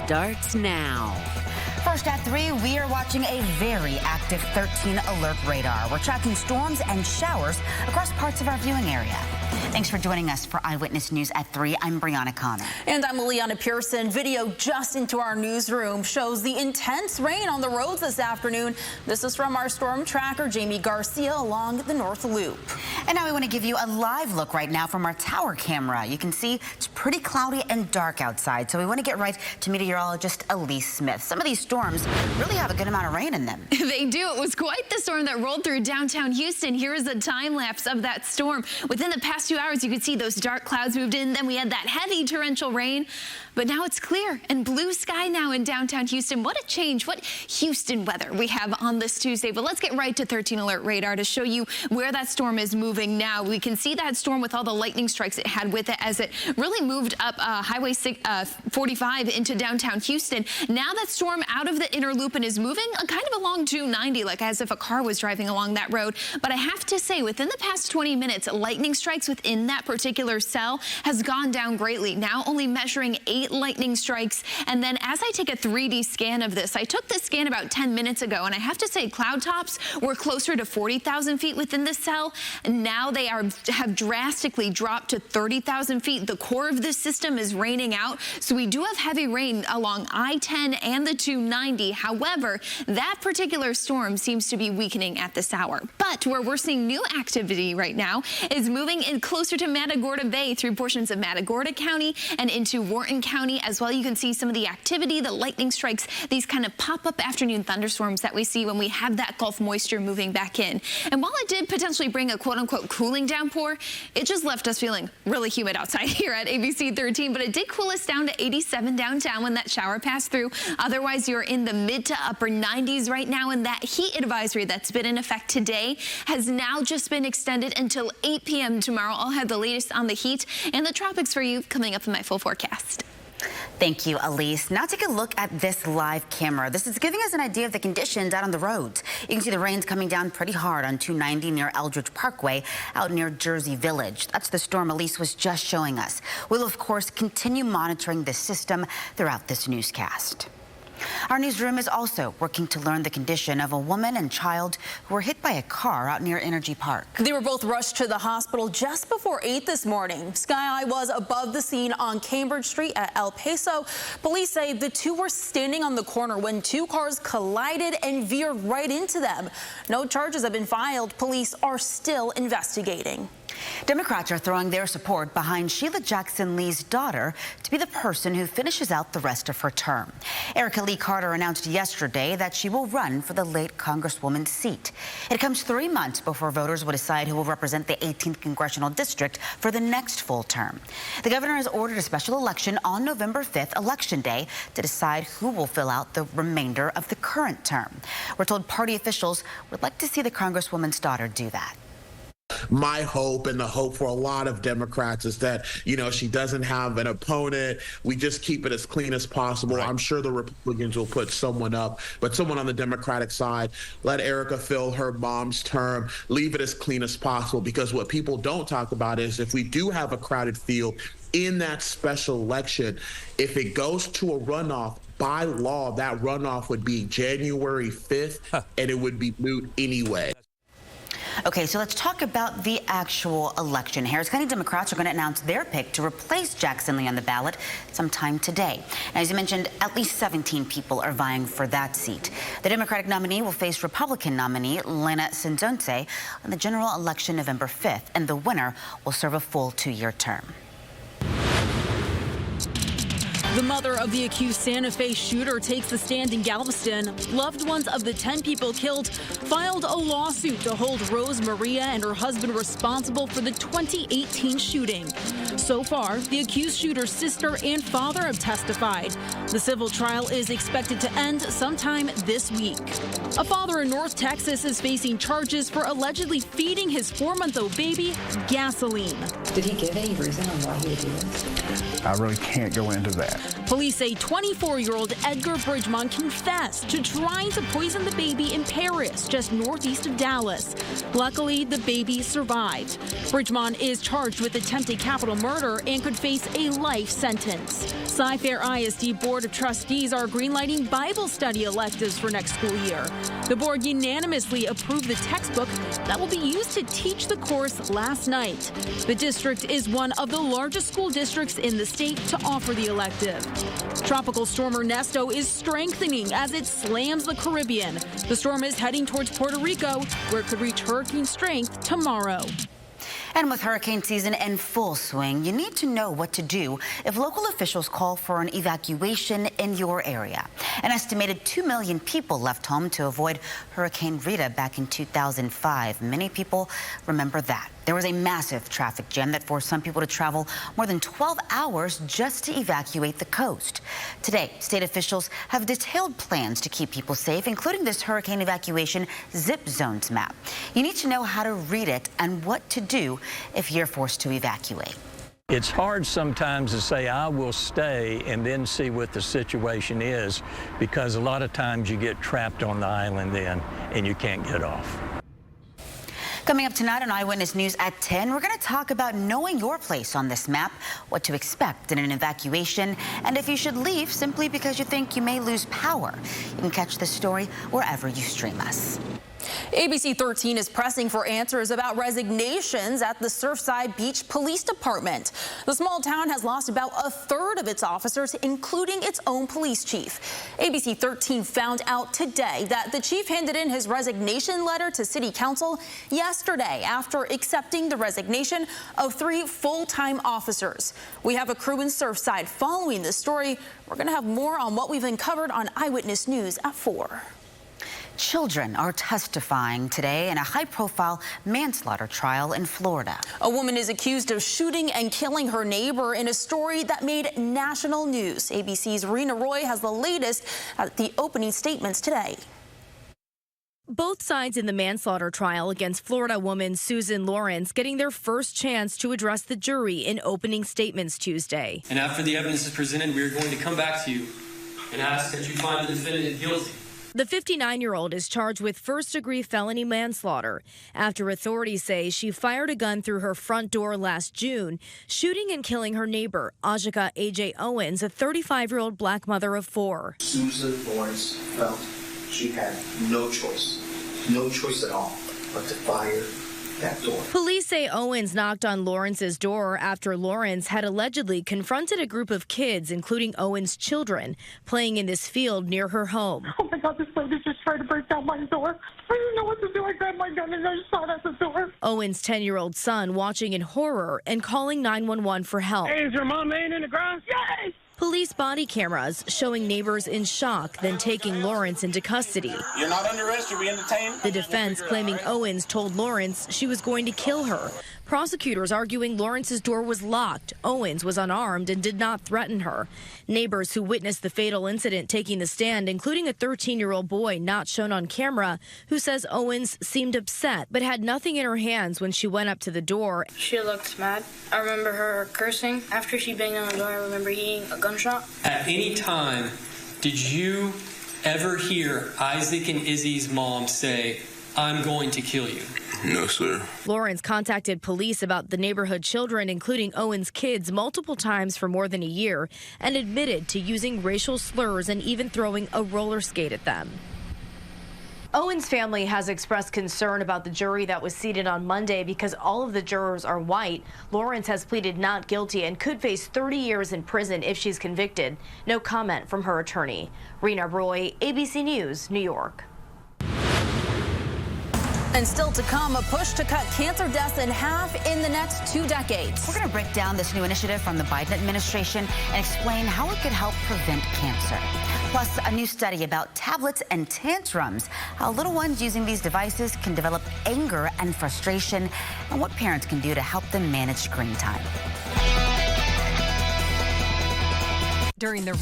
starts now. First at 3, we are watching a very active 13 alert radar. We're tracking storms and showers across parts of our viewing area. Thanks for joining us for Eyewitness News at 3. I'm Brianna Connor. And I'm Liliana Pearson. Video just into our newsroom shows the intense rain on the roads this afternoon. This is from our storm tracker, Jamie Garcia, along the North Loop. And now we want to give you a live look right now from our tower camera. You can see it's pretty cloudy and dark outside, so we want to get right to meteorologist Elise Smith. Some of these storms really have a good amount of rain in them. They do. It was quite the storm that rolled through downtown Houston. Here is a time lapse of that storm. Within the past 2 hours, you could see those dark clouds moved in. Then we had that heavy torrential rain. But now it's clear and blue sky now in downtown Houston. What a change. What Houston weather we have on this Tuesday. But let's get right to 13 alert radar to show you where that storm is moving now. We can see that storm with all the lightning strikes it had with it as it really moved up Highway 45 into downtown Houston. Now that storm out of the inner loop and is moving kind of along 290, like as if a car was driving along that road. But I have to say, within the past 20 minutes, lightning strikes within that particular cell has gone down greatly. Now only measuring 8 lightning strikes. And then as I take a 3D scan of this, I took this scan about 10 minutes ago, and I have to say cloud tops were closer to 40,000 feet within the cell. And now they have drastically dropped to 30,000 feet. The core of this system is raining out. So we do have heavy rain along I-10 and the 290. However, that particular storm seems to be weakening at this hour. But where we're seeing new activity right now is moving in closer to Matagorda Bay through portions of Matagorda County and into Wharton County as well. You can see some of the activity, the lightning strikes, these kind of pop-up afternoon thunderstorms that we see when we have that Gulf moisture moving back in. And while it did potentially bring a quote-unquote cooling downpour, it just left us feeling really humid outside here at ABC 13, but it did cool us down to 87 downtown when that shower passed through. Otherwise, you're in the mid to upper 90s right now, and that heat advisory that's been in effect today has now just been extended until 8 p.m. tomorrow. I'll have the latest on the heat and the tropics for you coming up in my full forecast. Thank you, Elise. Now take a look at this live camera. This is giving us an idea of the conditions out on the roads. You can see the rain's coming down pretty hard on 290 near Eldridge Parkway out near Jersey Village. That's the storm Elise was just showing us. We'll, of course, continue monitoring this system throughout this newscast. Our newsroom is also working to learn the condition of a woman and child who were hit by a car out near Energy Park. They were both rushed to the hospital just before 8 this morning. Sky Eye was above the scene on Cambridge Street at El Paso. Police say the two were standing on the corner when 2 cars collided and veered right into them. No charges have been filed. Police are still investigating. Democrats are throwing their support behind Sheila Jackson Lee's daughter to be the person who finishes out the rest of her term. Erica Lee Carter announced yesterday that she will run for the late Congresswoman's seat. It comes 3 months before voters will decide who will represent the 18th Congressional District for the next full term. The governor has ordered a special election on November 5th, Election Day, to decide who will fill out the remainder of the current term. We're told party officials would like to see the Congresswoman's daughter do that. My hope and the hope for a lot of Democrats is that, she doesn't have an opponent. We just keep it as clean as possible. Right. I'm sure the Republicans will put someone up, but someone on the Democratic side, let Erica fill her mom's term, leave it as clean as possible, because what people don't talk about is if we do have a crowded field in that special election, if it goes to a runoff, by law, that runoff would be January 5th, and it would be moot anyway. Okay, so let's talk about the actual election. Harris County Democrats are going to announce their pick to replace Jackson Lee on the ballot sometime today. Now, as you mentioned, at least 17 people are vying for that seat. The Democratic nominee will face Republican nominee Lena Senzonce on the general election November 5th, and the winner will serve a full 2-year term. The mother of the accused Santa Fe shooter takes the stand in Galveston. Loved ones of the 10 people killed filed a lawsuit to hold Rose Maria and her husband responsible for the 2018 shooting. So far, the accused shooter's sister and father have testified. The civil trial is expected to end sometime this week. A father in North Texas is facing charges for allegedly feeding his 4-month-old baby gasoline. Did he give any reason on why he would do this? I really can't go into that. Police say 24-year-old Edgar Bridgemont confessed to trying to poison the baby in Paris, just northeast of Dallas. Luckily, the baby survived. Bridgemont is charged with attempted capital murder murder and could face a life sentence. Cy-Fair ISD Board of Trustees are greenlighting Bible study electives for next school year. The board unanimously approved the textbook that will be used to teach the course last night. The district is one of the largest school districts in the state to offer the elective. Tropical storm Ernesto is strengthening as it slams the Caribbean. The storm is heading towards Puerto Rico, where it could reach hurricane strength tomorrow. And with hurricane season in full swing, you need to know what to do if local officials call for an evacuation in your area. An estimated 2 million people left home to avoid Hurricane Rita back in 2005. Many people remember that. There was a massive traffic jam that forced some people to travel more than 12 hours just to evacuate the coast. Today, state officials have detailed plans to keep people safe, including this hurricane evacuation zip zones map. You need to know how to read it and what to do if you're forced to evacuate. It's hard sometimes to say, I will stay and then see what the situation is, because a lot of times you get trapped on the island then and you can't get off. Coming up tonight on Eyewitness News at 10, we're going to talk about knowing your place on this map, what to expect in an evacuation, and if you should leave simply because you think you may lose power. You can catch this story wherever you stream us. ABC 13 is pressing for answers about resignations at the Surfside Beach Police Department. The small town has lost about a third of its officers, including its own police chief. ABC 13 found out today that the chief handed in his resignation letter to City Council yesterday after accepting the resignation of 3 full-time officers. We have a crew in Surfside following this story. We're going to have more on what we've uncovered on Eyewitness News at 4. Children are testifying today in a high-profile manslaughter trial in Florida. A woman is accused of shooting and killing her neighbor in a story that made national news. ABC's Rena Roy has the latest at the opening statements today. Both sides in the manslaughter trial against Florida woman Susan Lawrence getting their first chance to address the jury in opening statements Tuesday. And after the evidence is presented, we are going to come back to you and ask that you find the defendant guilty. The 59-year-old is charged with first-degree felony manslaughter after authorities say she fired a gun through her front door last June, shooting and killing her neighbor, Ajika A.J. Owens, a 35-year-old black mother of 4. Susan Lawrence felt she had no choice at all, but to fire that door. Police say Owens knocked on Lawrence's door after Lawrence had allegedly confronted a group of kids, including Owens' children, playing in this field near her home. Oh my God, this lady just tried to break down my door. I didn't know what to do. I grabbed my gun and I shot at the door. Owens' 10-year-old son watching in horror and calling 911 for help. Hey, is your mom laying in the ground? Yes! Police body cameras showing neighbors in shock, then taking Lawrence into custody. You're not under arrest or be entertained? The defense claiming Owens told Lawrence she was going to kill her. Prosecutors arguing Lawrence's door was locked. Owens was unarmed and did not threaten her. Neighbors who witnessed the fatal incident taking the stand, including a 13-year-old boy not shown on camera, who says Owens seemed upset but had nothing in her hands when she went up to the door. She looked mad. I remember her cursing. After she banged on the door, I remember hearing a gunshot. At any time, did you ever hear Isaac and Izzy's mom say, "I'm going to kill you"? No, sir. Lawrence contacted police about the neighborhood children, including Owens' kids, multiple times for more than a year and admitted to using racial slurs and even throwing a roller skate at them. Owens' family has expressed concern about the jury that was seated on Monday because all of the jurors are white. Lawrence has pleaded not guilty and could face 30 years in prison if she's convicted. No comment from her attorney. Rena Roy, ABC News, New York. And still to come, a push to cut cancer deaths in half in the next 2 decades. We're going to break down this new initiative from the Biden administration and explain how it could help prevent cancer. Plus, a new study about tablets and tantrums, how little ones using these devices can develop anger and frustration, and what parents can do to help them manage screen time. During the